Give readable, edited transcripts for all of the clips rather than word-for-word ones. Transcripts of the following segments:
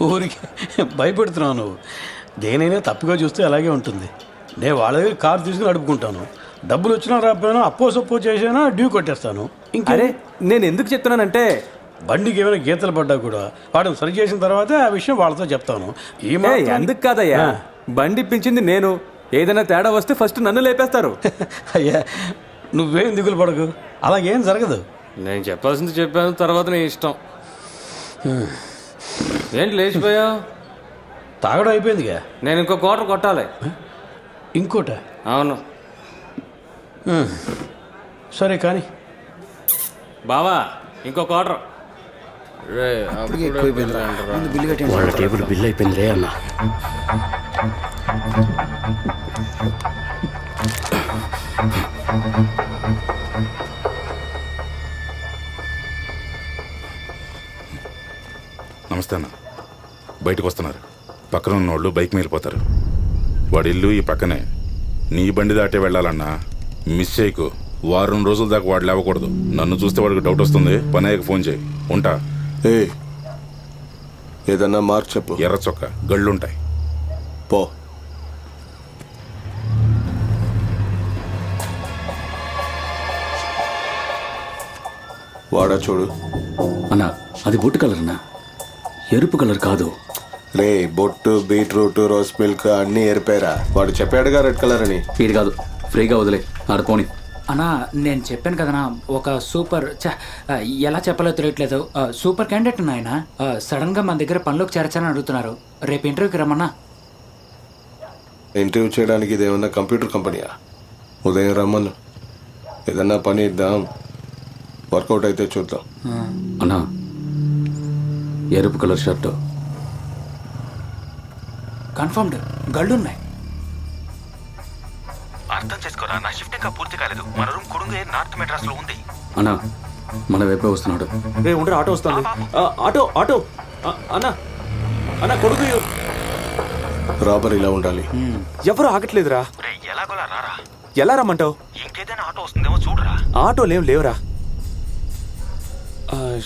ఊరికి భయపెడుతున్నావు నువ్వు. దేనైనా తప్పుగా చూస్తే అలాగే ఉంటుంది. నేను వాళ్ళ దగ్గర కారు తీసుకుని నడుపుకుంటాను. డబ్బులు వచ్చినా రాకపోయినా అప్పో సప్పో చేసినా డ్యూ కొట్టేస్తాను. అరే నేను ఎందుకు చెప్తున్నానంటే బండికి ఏమైనా గీతలు పడ్డా కూడా వాటిని సరి చేసిన తర్వాతే ఆ విషయం వాళ్ళతో చెప్తాను. ఈ ఎందుకు కాదయ్యా, బండి ఇప్పించింది నేను. ఏదైనా తేడా వస్తే ఫస్ట్ నన్ను లేపేస్తారు. అయ్యా నువ్వేం దిగులు పడకు, అలాగేం జరగదు. నేను చెప్పాల్సింది చెప్పాను, తర్వాత నీ ఇష్టం. ఏంటి లేచిపోయావు? తాగడం అయిపోయిందిగా. నేను ఇంకో క్వార్టర్ కొట్టాలి. ఇంకోట? అవును. సరే కానీ బావా ఇంకో క్వార్టర్. వాళ్ళ టేబుల్ బిల్ అయిపోయింది రే అన్న. నమస్తే అన్న. బయటకు వస్తున్నారు. పక్కన ఉన్న వాళ్ళు బైక్ మీరిపోతారు. వాడి ఇల్లు ఈ పక్కనే. నీ బండి దాటే వెళ్ళాలన్నా మిస్ చేయకు. వారం రోజుల దాకా వాడు లేవకూడదు. నన్ను చూస్తే వాడికి డౌట్ వస్తుంది. పని అయ్యాక ఫోన్ చేయి. ఉంటా. ఏదన్నా మార్క్ చెప్పు. ఎర్ర చొక్క గళ్ళుంటాయి. పో. వాడా చూడు అన్నా, అది బొట్టు కలర్ అన్నా, ఎరుపు కలర్ కాదు. రే బొట్టు, బీట్రూట్, రోస్ మిల్క్ అన్నీ ఎరిపారా? వాడు చెప్పాడుగా రెడ్ కలర్ అని. ఇది కాదు, ఫ్రీగా వదిలే ఆడుకోని. అన్నా నేను చెప్పాను కదనా, ఒక సూపర్ ఎలా చెప్పాలో తెలియట్లేదు, సూపర్ క్యాండిడేట్ ఉన్నాయన. సడన్ గా మన దగ్గర పనిలోకి చేర్చాలని అడుగుతున్నారు. రేపు ఇంటర్వ్యూకి రమ్మన్నా. ఇంటర్వ్యూ చేయడానికి ఇది ఏమన్నా కంప్యూటర్ కంపెనీయా? ఉదయం రమ్మను, ఏదన్నా పని ఇద్దాం, వర్కౌట్ అయితే చూద్దాం. అన్నా, ఎరుపు కలర్ షర్టు. కన్ఫర్మ్డ్, గళ్ళున్నాయి. అర్థం చేసుకోరా, నా షిఫ్ట్ ఇంకా పూర్తి కాలేదు. మన రూమ్ కొడుంగే నార్త్ మెడ్రాస్ లో ఉంది. అన్నా, మన వైపే వస్తున్నాడు. రే ఉండరా, ఆటో వస్తుంది. ఆటో ఆటో అన్నా, అన్నా కొడుకు. రాబర్ ఇలా ఉండాలి. ఎవరు ఆగట్లేదురా. రే ఎలాగోలా రారా. ఎలా రమ్మంటావు? ఇంకేదైనా ఆటో వస్తుందేమో చూడరా. ఆటోలేం లేవురా.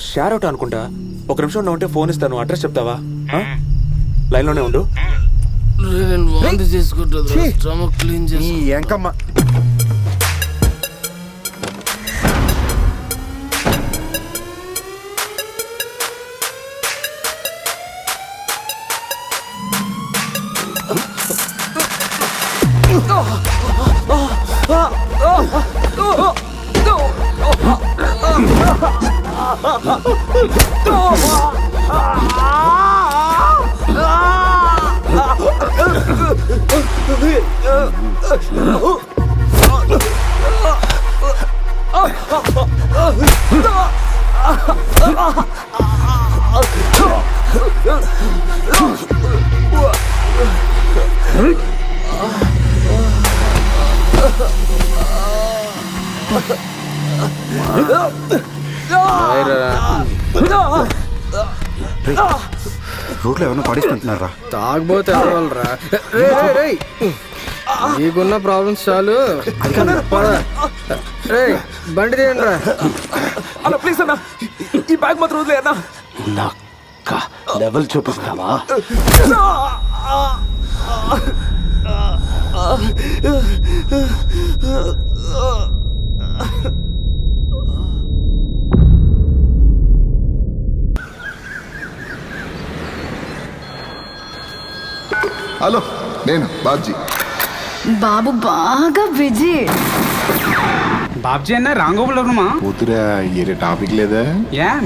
షేర్ అవుట్ అనుకుంటా. ఒక నిమిషం ఉన్నా ఉంటే ఫోన్ ఇస్తాను. అడ్రస్ చెప్తావా? లైన్లోనే ఉండు. రోడ్లో ఏమన్నా పాడేసుకుంటున్నారా? తాగబోతే వాళ్ళరా. నీకున్న ప్రాబ్లమ్స్ చాలు. బండి తీయండి రా అన్న. ప్లీజ్ అన్న, ఈ బ్యాగ్ మాత్రం వదిలే అన్న. లెవెల్ చూపిస్తావా? హలో, నేను బాబ్జీ. బాబు బాగా బిజీ. బాబ్జీ అన్న రాంగోపులమా కూతురా, ఏరే టాపిక్ లేదా?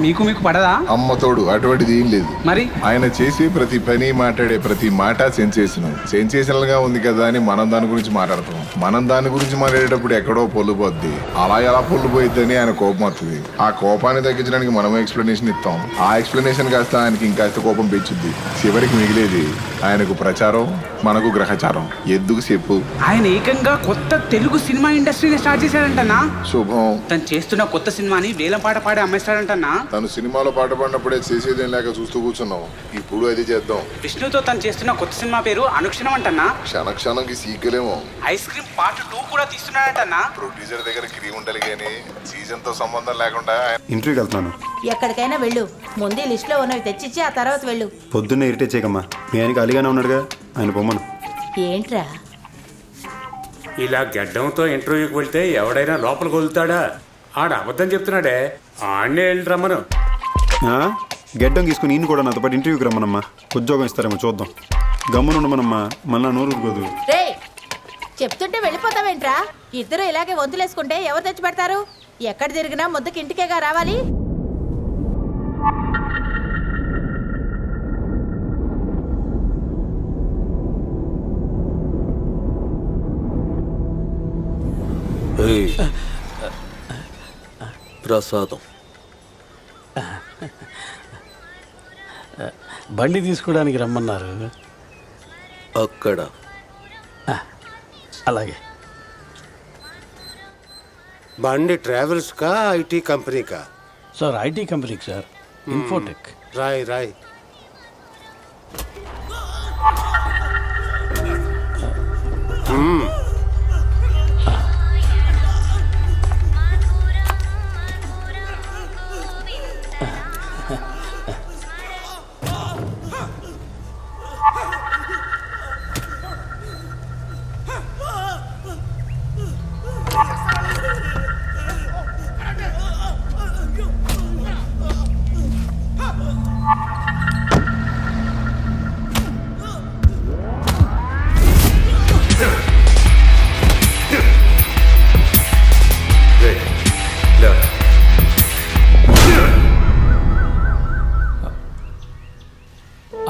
మీకు పడదా? అమ్మ తోడు అటువంటిది ఏం లేదు. మరి ఆయన చేసే ప్రతి పని, మాట్లాడే ప్రతి మాట సెన్సేషనల్ గా ఉంది కదా అని మనం దాని గురించి మాట్లాడతాం. మనం దాని గురించి మాట్లాడేటప్పుడు ఎక్కడో పొల్లుపోద్ది. అలా ఎలా పొల్లుపోయిద్దని ఆయన కోపం వస్తుంది. ఆ కోపాన్ని తగ్గించడానికి మనమే ఎక్స్ప్లెనేషన్ ఇస్తాం. ఆ ఎక్స్ప్లెనేషన్ కాస్త ఆయనకి ఇంకాస్త కోపం పెంచుద్ది. చివరికి మిగిలేది ఆయనకు ప్రచారం, మనకు గ్రహచారం ఎందుకు చెప్పు. ఆయన ఏకంగా కొత్త తెలుగు సినిమా ఇండస్ట్రీని స్టార్ట్ చేశాడంటన్నా. శుభం. తను చేస్తున్న కొత్త సినిమాని వేలం పాట పాడి అమ్మేస్తాడంటన్నా. తను సినిమాలో పాట పాడినప్పుడే చేసేదేం లేక చూస్తూ కూర్చున్నాం. ఇప్పుడు అది చేద్దాం. విష్ణుతో తను చేస్తున్న కొత్త సినిమా పేరు అనుక్షణం అంటన్నా. క్షణ క్షణంకి సీక్వెలేమో. ఐస్ క్రీమ్ పార్ట్ 2 కూడా తీస్తున్నాడంటన్నా. ప్రొడ్యూసర్ దగ్గర క్రీమ్ ఉండాలి కానీ సీజన్ తో సంబంధం లేకుండా ఇంటర్వ్యూకి వెళ్తున్నాను. ఎక్కడికైనా వెళ్ళు, ముందే లిస్ట్ లో ఉన్నవి తెచ్చిచ్చి ఆ తర్వాత వెళ్ళు. పొద్దున్నే ఇరిటేట్ చేయకమ్మా. మీ ఆయనకి అలిగానే ఉన్నాడుగా, ఆయన పొమ్మను. ఏంట్రా ఇలా గడ్డంతో ఇంటర్వ్యూకి వెళ్తే ఎవడైనా లోపలికి వదులుతాడా? ఆడ అబద్ధం చెప్తున్నాడే, ఆడనే వెళ్ళి రమ్మను. గడ్డం తీసుకుని ఈయన కూడా నాతో పాటు ఇంటర్వ్యూకి రమ్మనమ్మా. ఉద్యోగం ఇస్తారేమో చూద్దాం. గమ్మున ఉండమనమ్మా, మళ్ళా నోరు ఊరుకోదు. రే, చెప్తుంటే వెళ్ళిపోతావేంట్రా? ఇద్దరు ఇలాగే వంతులేసుకుంటే ఎవరు తెచ్చి పెడతారు? ఎక్కడ తిరిగినా ముద్దకి ఇంటికేగా రావాలి. ప్రసాదం బండి తీసుకోవడానికి రమ్మన్నారు. అక్కడ అలాగే. బండి ట్రావెల్స్ కా ఐటీ కంపెనీ కా? సార్ ఐటీ కంపెనీకి సార్, ఇన్ఫోటెక్. రాయ్ రాయ్.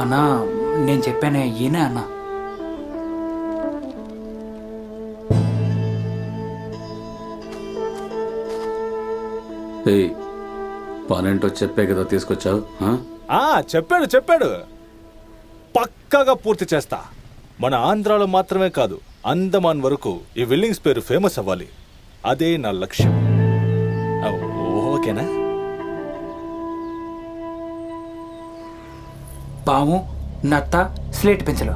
అన్నా నేను చెప్పానే ఈయనే అన్నా. పనేంటో చెప్పే కదా తీసుకొచ్చావు. చెప్పాడు పక్కాగా పూర్తి చేస్తా. మన ఆంధ్రాలో మాత్రమే కాదు, అండమాన్ వరకు ఈ వెల్లింగ్స్ పేరు ఫేమస్ అవ్వాలి. అదే నా లక్ష్యం. ఓకేనా? పాము, నత్త, స్లేట్ పెన్సిల్.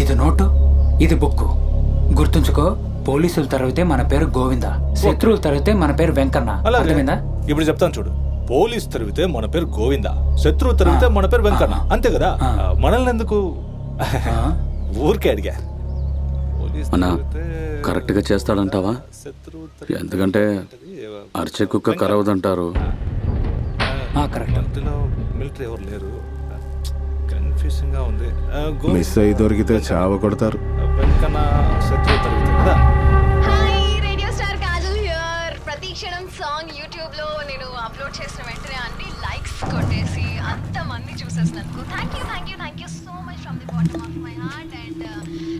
ఇది నోటు, ఇది బుక్కు. గుర్తుంచుకో, పోలీసులు తరిగితే మన పేరు గోవింద, శత్రువులు తరిగితే మన పేరు వెంకన్న. అర్థమైందా? ఇప్పుడు చెప్తాను చూడు. పోలీస్ తరిగితే మన పేరు గోవింద, శత్రువు తరిగితే మన పేరు వెంకన్న. అంతే కదా? మనల్ని ఎందుకు ఊరికే అడిగా. అన్నా కరెక్ట్ గా చేస్తాడంటావా? ఎందుకంటే అరిచే కుక్క కరవదంటారు. మిలిటరీ ఎవరు లేరు. కన్ఫ్యూజింగ్ గా ఉంది. మిస్ అయి దొరికితే చావ కొడతారు. వెంకన్న శత్రువు తరిగితే కదా. Radio star Kajal here. ప్రతి క్షణం సాంగ్ యూట్యూబ్ లో నేను అప్లోడ్ చేసిన వెంటనే అన్ని లైక్స్ కొట్టేసి అంతమంది చూసేసినందుకు thank you so much from the bottom of my heart. And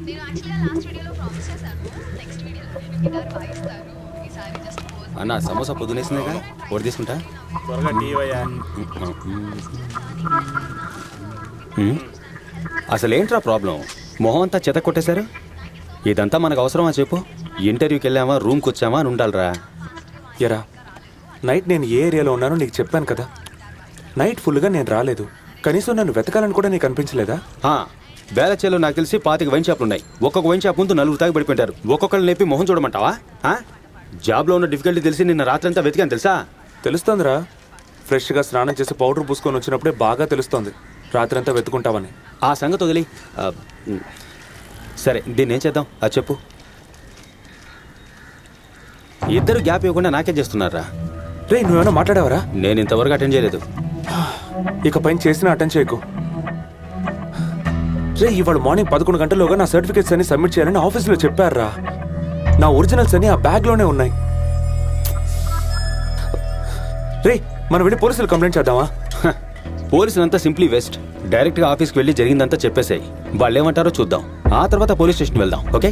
నేను యాక్చువల్గా లాస్ట్ వీడియోలో ప్రామిస్ చేశాను, నెక్స్ట్ వీడియోలో నేను గిటార్ వాయిస్తాను. ఈసారి జస్ట్ అన్నా సమోసా పొద్దునేసిందేగా, ఒకటి తీసుకుంటా. త్వరగా టీ అయ్యా. అసలేంట్రా ప్రాబ్లం? మొహం అంతా చెత్త కొట్టేశారు. ఇదంతా మనకు అవసరమా చెప్పు? ఇంటర్వ్యూకి వెళ్ళామా, రూమ్కి వచ్చామా అని ఉండాలిరా. ఎరా, నైట్ నేను ఏ ఏరియాలో ఉన్నానో నీకు చెప్పాను కదా. నైట్ ఫుల్గా నేను రాలేదు. కనీసం నన్ను వెతకాలని కూడా నీకు అనిపించలేదా? వేలచేలో నాకు తెలిసి 25 వైన్ షాపులు ఉన్నాయి. ఒక్కొక్క వైన్ షాప్ ముందు 4 తాగి పడిపోయింటారు. ఒక్కొక్కరు లేపి మొహం చూడమంటావా? జాబ్లో ఉన్న డిఫికల్టీ తెలిసి నిన్న రాత్రంతా వెతికాను తెలుసా? తెలుస్తోందిరా. ఫ్రెష్గా స్నానం చేసి పౌడర్ పూసుకొని వచ్చినప్పుడే బాగా తెలుస్తోంది రాత్రంతా వెతుకుంటావని. ఆ సంగతి వదిలి, సరే దీన్ని ఏం చేద్దాం అది చెప్పు. ఇద్దరు గ్యాప్ ఇవ్వకుండా నాకేం చేస్తున్నారా? రే, నువ్వేమైనా మాట్లాడావరా? నేను ఇంతవరకు అటెండ్ చేయలేదు. ఇక పైన చేసిన అటెండ్ చేయకు. రే, ఇవాళ మార్నింగ్ 11 గంటల్లోగా నా సర్టిఫికేట్స్ అన్ని సబ్మిట్ చేయాలని ఆఫీసులో చెప్పారా. నా ఒరిజినల్స్ అన్ని ఆ బ్యాగ్లోనే ఉన్నాయి. రే, మనం వెళ్ళి పోలీసులు కంప్లైంట్ చేద్దామా? పోలీసులంతా సింప్లీ వేస్ట్. డైరెక్ట్గా ఆఫీస్కి వెళ్ళి జరిగిందంతా చెప్పేసాయి. వాళ్ళు ఏమంటారో చూద్దాం. ఆ తర్వాత పోలీస్ స్టేషన్కి వెళ్దాం. ఓకే?